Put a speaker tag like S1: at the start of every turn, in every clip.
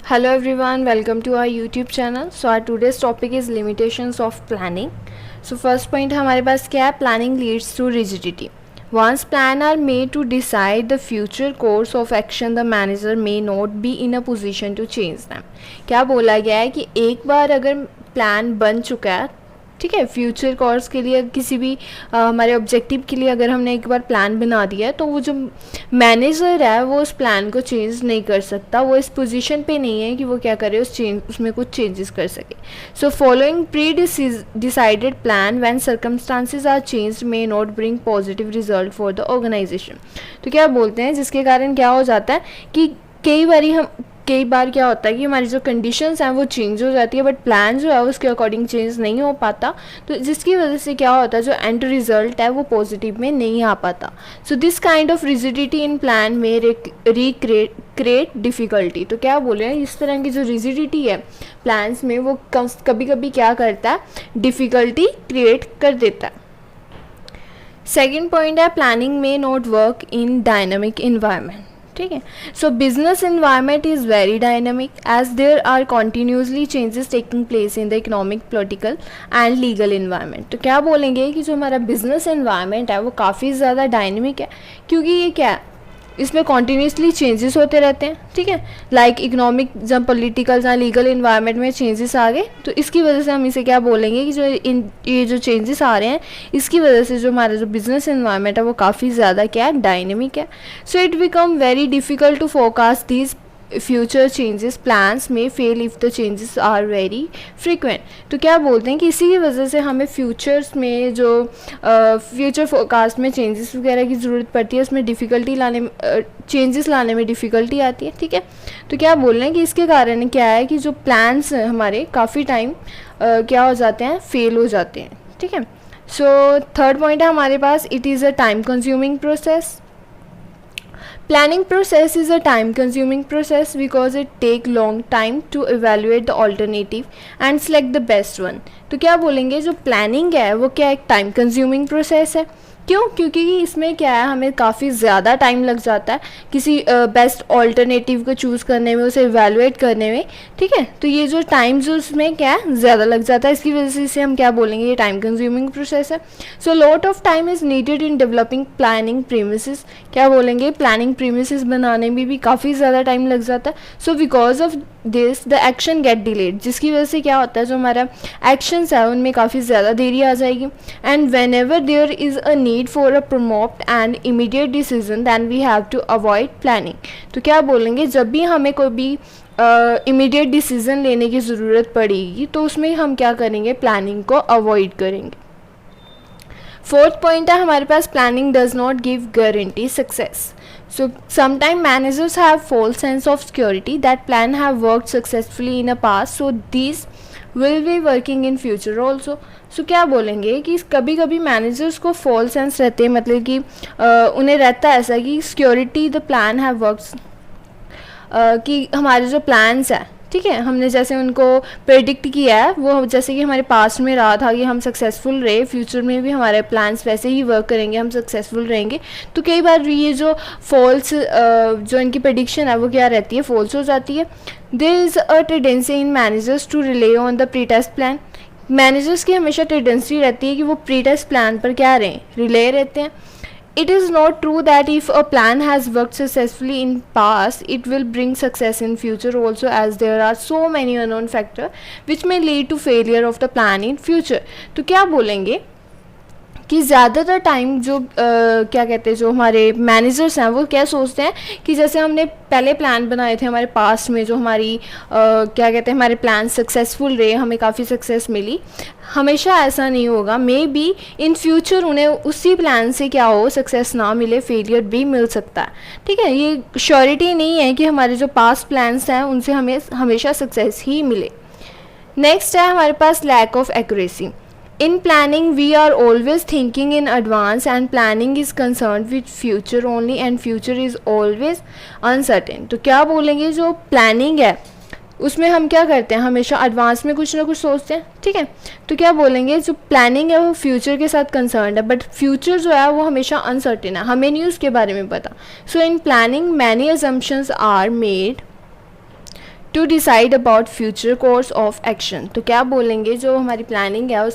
S1: Hello everyone, welcome to our YouTube channel. So our today's topic is limitations of planning. So first point हमारे पास क्या है, planning leads to rigidity. Once plans are made to decide the future course of action, the manager may not be in a position to change them. क्या बोला गया है कि एक बार अगर प्लान बन चुका है, ठीक है, फ्यूचर कोर्स के लिए किसी भी हमारे ऑब्जेक्टिव के लिए अगर हमने एक बार प्लान बना दिया है तो वो जो मैनेजर है वो उस प्लान को चेंज नहीं कर सकता. वो इस पोजीशन पे नहीं है कि वो क्या करे, उसमें कुछ चेंजेस कर सके. So following pre decided plan when circumstances are changed may not bring positive result for the organisation. तो क्या बोलते हैं, जिसके कारण क्या हो जाता है कि कई बार क्या होता है कि हमारी जो कंडीशंस हैं वो चेंज हो जाती है, बट प्लान जो है उसके अकॉर्डिंग चेंज नहीं हो पाता. तो जिसकी वजह से क्या होता है, जो एंड रिजल्ट है वो पॉजिटिव में नहीं आ पाता. So this kind of rigidity in plan में क्रिएट डिफ़िकल्टी. तो क्या बोल रहे हैं, इस तरह की जो रिजिडिटी है प्लान्स में वो कभी कभी क्या करता है, डिफ़िकल्टी क्रिएट कर देता है. सेकेंड पॉइंट है, प्लानिंग में not work in dynamic environment. ठीक है, so business environment is very dynamic as there are continuously changes taking place in the economic, political and legal environment. तो क्या बोलेंगे कि जो हमारा बिजनेस इन्वायरमेंट है वो काफ़ी ज़्यादा डायनामिक है, क्योंकि ये क्या है, इसमें कॉन्टीन्यूसली चेंजेस होते रहते हैं. ठीक है, लाइक इकोनॉमिक जब पॉलिटिकल या लीगल इन्वायरमेंट में चेंजेस आ गए तो इसकी वजह से हम इसे क्या बोलेंगे कि जो ये जो चेंजेस आ रहे हैं इसकी वजह से जो हमारा जो बिजनेस इन्वायरमेंट है वो काफ़ी ज़्यादा क्या है, डायनेमिक है. So it become very difficult to forecast these future changes. Plans में fail if the changes are very frequent. तो क्या बोलते हैं कि इसी की वजह से हमें फ्यूचर्स में जो फ्यूचर फोरकास्ट में चेंजेस वगैरह की ज़रूरत पड़ती है, उसमें डिफ़िकल्टी चेंजेस लाने में डिफ़िकल्टी आती है. ठीक है, तो क्या बोल रहे हैं कि इसके कारण क्या है कि जो प्लान्स हमारे काफ़ी टाइम क्या हो जाते हैं, फेल हो जाते हैं. ठीक है, सो थर्ड पॉइंट है हमारे पास, it is a time consuming process. Planning process is a time consuming process because it take long time to evaluate the alternative and select the best one. तो क्या बोलेंगे, जो प्लानिंग है वो क्या एक टाइम कंज्यूमिंग प्रोसेस है. क्यों? क्योंकि इसमें क्या है, हमें काफ़ी ज़्यादा टाइम लग जाता है किसी बेस्ट ऑल्टरनेटिव को चूज़ करने में, उसे इवेलुएट करने में. ठीक है, तो ये जो टाइम जो उसमें क्या है ज़्यादा लग जाता है, इसकी वजह से इसे हम क्या बोलेंगे, ये टाइम कंज्यूमिंग प्रोसेस है. So lot of time is needed in developing planning premises. क्या बोलेंगे, प्लानिंग प्रीमिसेस बनाने में भी काफ़ी ज़्यादा टाइम लग जाता है. So because of this the action gate delayed, जिसकी वजह से क्या होता है, जो हमारा एक्शंस है उनमें काफ़ी ज़्यादा देरी आ जाएगी. And whenever there is a need for a prompt and immediate decision than we have to avoid planning. तो क्या बोलेंगे, जब भी हमें कोई भी इमीडिएट डिसीजन लेने की ज़रूरत पड़ेगी तो उसमें हम क्या करेंगे, प्लानिंग को अवॉइड करेंगे. फोर्थ पॉइंट है हमारे पास, planning does not give guarantee success. So sometimes managers have false sense of security that plan have worked successfully in the past, so these will be working in future also. So क्या बोलेंगे कि कभी कभी managers को false sense रहते हैं, मतलब कि उन्हें रहता है ऐसा कि security the plan have works, कि हमारे जो प्लान्स हैं, ठीक है, हमने जैसे उनको प्रेडिक्ट किया है वो जैसे कि हमारे पास्ट में रहा था कि हम सक्सेसफुल रहे, फ्यूचर में भी हमारे प्लान्स वैसे ही वर्क करेंगे, हम सक्सेसफुल रहेंगे. तो कई बार ये जो फॉल्स जो इनकी प्रेडिक्शन है वो क्या रहती है, फॉल्स हो जाती है. There is a tendency in managers to rely on the pre test plan. Managers की हमेशा टेंडेंसी रहती है कि वो प्री टेस्ट प्लान पर क्या रहें, रिले रहते हैं. It is not true that if a plan has worked successfully in past, it will bring success in future also, as there are so many unknown factors which may lead to failure of the plan in future. तो क्या बोलेंगे कि ज़्यादातर time जो क्या कहते हैं, जो हमारे मैनेजर्स हैं वो क्या सोचते हैं कि जैसे हमने पहले प्लान बनाए थे हमारे पास्ट में, जो हमारी क्या कहते हैं, हमारे प्लान सक्सेसफुल रहे, हमें काफ़ी सक्सेस मिली. हमेशा ऐसा नहीं होगा, मे बी इन फ्यूचर उन्हें उसी प्लान से क्या हो, सक्सेस ना मिले, फेलियर भी मिल सकता है. ठीक है, ये श्योरिटी नहीं है कि हमारे जो पास्ट प्लान्स हैं उनसे हमें हमेशा सक्सेस ही मिले. नेक्स्ट है हमारे पास lack of accuracy. In planning, we are always thinking in advance and planning is concerned with future only and future is always uncertain. तो क्या बोलेंगे, जो प्लानिंग है उसमें हम क्या करते हैं, हमेशा एडवांस में कुछ ना कुछ सोचते हैं. ठीक है, तो क्या बोलेंगे, जो प्लानिंग है वो फ्यूचर के साथ कंसर्न है, बट फ्यूचर जो है वो हमेशा अनसर्टेन है, हमें नहीं उसके बारे में पता. So in planning many assumptions are made to decide about future course of action. तो क्या बोलेंगे, जो हमारी प्लानिंग है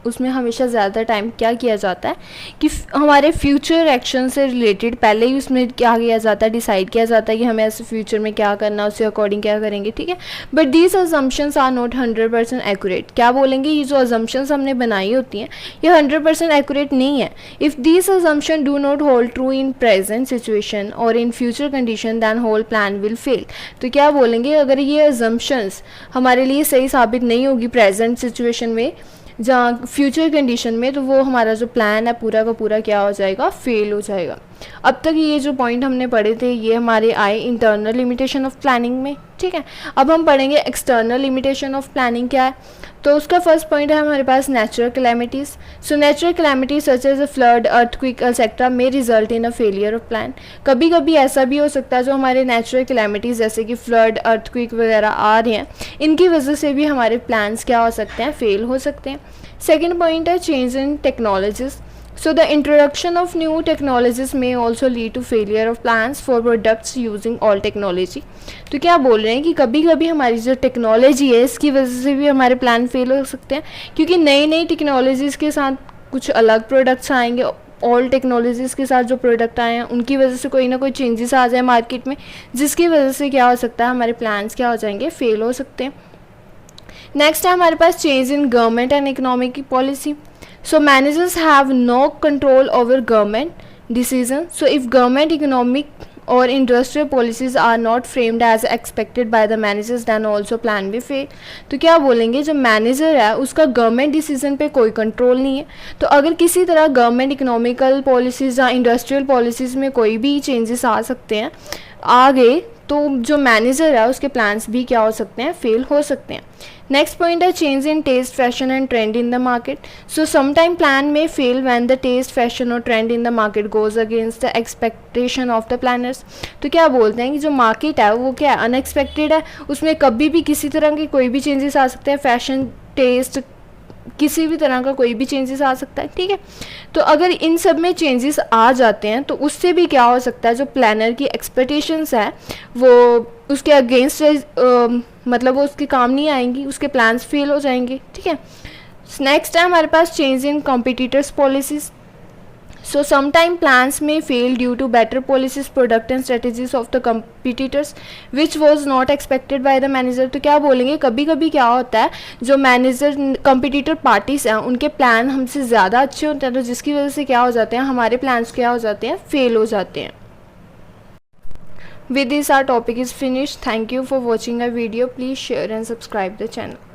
S1: उसमें हमेशा ज़्यादा टाइम क्या किया जाता है कि हमारे फ्यूचर एक्शन से रिलेटेड पहले ही उसमें क्या किया जाता है, डिसाइड किया जाता है कि हमें ऐसे फ्यूचर में क्या करना है, उसके अकॉर्डिंग क्या करेंगे, ठीक है। But these assumptions are not 100% accurate. क्या बोलेंगे, ये जो अजम्पशंस हमने बनाई होती हैं ये 100% एक्यूरेट नहीं है। If these assumption do not hold true in present situation और in future condition then whole plan will fail. तो क्या बोलेंगे, अगर ये अजम्पशंस हमारे लिए सही साबित नहीं होगी प्रेजेंट सिचुएशन में, जहाँ फ्यूचर कंडीशन में, तो वो हमारा जो प्लान है पूरा का पूरा क्या हो जाएगा, फेल हो जाएगा। अब तक ये जो पॉइंट हमने पढ़े थे ये हमारे आए इंटरनल लिमिटेशन ऑफ प्लानिंग में, ठीक है। अब हम पढ़ेंगे एक्सटर्नल लिमिटेशन ऑफ प्लानिंग क्या है। तो उसका फर्स्ट पॉइंट है हमारे पास natural calamities. So natural calamities such as a flood, earthquake etcetera may result in a failure of plan. कभी कभी ऐसा भी हो सकता है जो हमारे नेचुरल कैलेमिटीज़ जैसे कि फ्लड, अर्थक्वेक वगैरह आ रहे हैं, इनकी वजह से भी हमारे प्लान्स क्या हो सकते हैं, फेल हो सकते हैं। सेकेंड पॉइंट है change in technologies. So the introduction of new technologies may also lead to failure of plans for products using all technology। तो क्या बोल रहे हैं कि कभी कभी हमारी जो टेक्नोलॉजी है इसकी वजह से भी हमारे प्लान फेल हो सकते हैं, क्योंकि नई नई टेक्नोलॉजीज़ के साथ कुछ अलग प्रोडक्ट्स आएंगे। ऑल टेक्नोलॉजीज़ के साथ जो प्रोडक्ट आए हैं उनकी वजह से कोई ना कोई चेंजेस आ जाए मार्केट में, जिसकी वजह से क्या हो सकता है, हमारे प्लान्स क्या हो जाएंगे, फेल हो सकते हैं। नेक्स्ट है हमारे पास change in government and economic policy. So managers have no control over government decisions. So if government economic or industrial policies are not framed as expected by the managers, then also plan will fail। तो क्या बोलेंगे, जो manager है उसका government decision पे कोई control नहीं है। तो अगर किसी तरह गवर्नमेंट इकोनॉमिकल पॉलिसीज़ या इंडस्ट्रियल पॉलिसीज़ में कोई भी चेंजेस आ सकते हैं आगे, तो जो मैनेजर है उसके प्लान्स भी क्या हो सकते हैं, फेल हो सकते हैं। नेक्स्ट पॉइंट है change in taste, fashion and trend in the market. So sometime plan में fail when the taste, fashion और trend in the market goes against the expectation of the planners. तो क्या बोलते हैं कि जो मार्केट है वो क्या है, अनएक्सपेक्टेड है, उसमें कभी भी किसी तरह के कोई भी चेंजेस आ सकते हैं, फैशन, टेस्ट, किसी भी तरह का कोई भी चेंजेस आ सकता है, ठीक है। तो अगर इन सब में चेंजेस आ जाते हैं तो उससे भी क्या हो सकता है, जो प्लानर की एक्सपेक्टेशंस है वो उसके अगेंस्ट मतलब वो उसके काम नहीं आएंगी, उसके प्लान्स फेल हो जाएंगे, ठीक है। नेक्स्ट है हमारे पास change in competitors policies. So sometime plans may fail due to better policies, product and strategies of the competitors which was not expected by the manager। तो क्या बोलेंगे, कभी कभी क्या होता है, जो मैनेजर कंपटीटर पार्टीज हैं उनके प्लान हमसे ज़्यादा अच्छे होते हैं, तो जिसकी वजह से क्या हो जाते हैं, हमारे प्लान्स क्या हो जाते हैं, फेल हो जाते हैं। With this our topic is finished. Thank you for watching our video. Please share and subscribe the channel.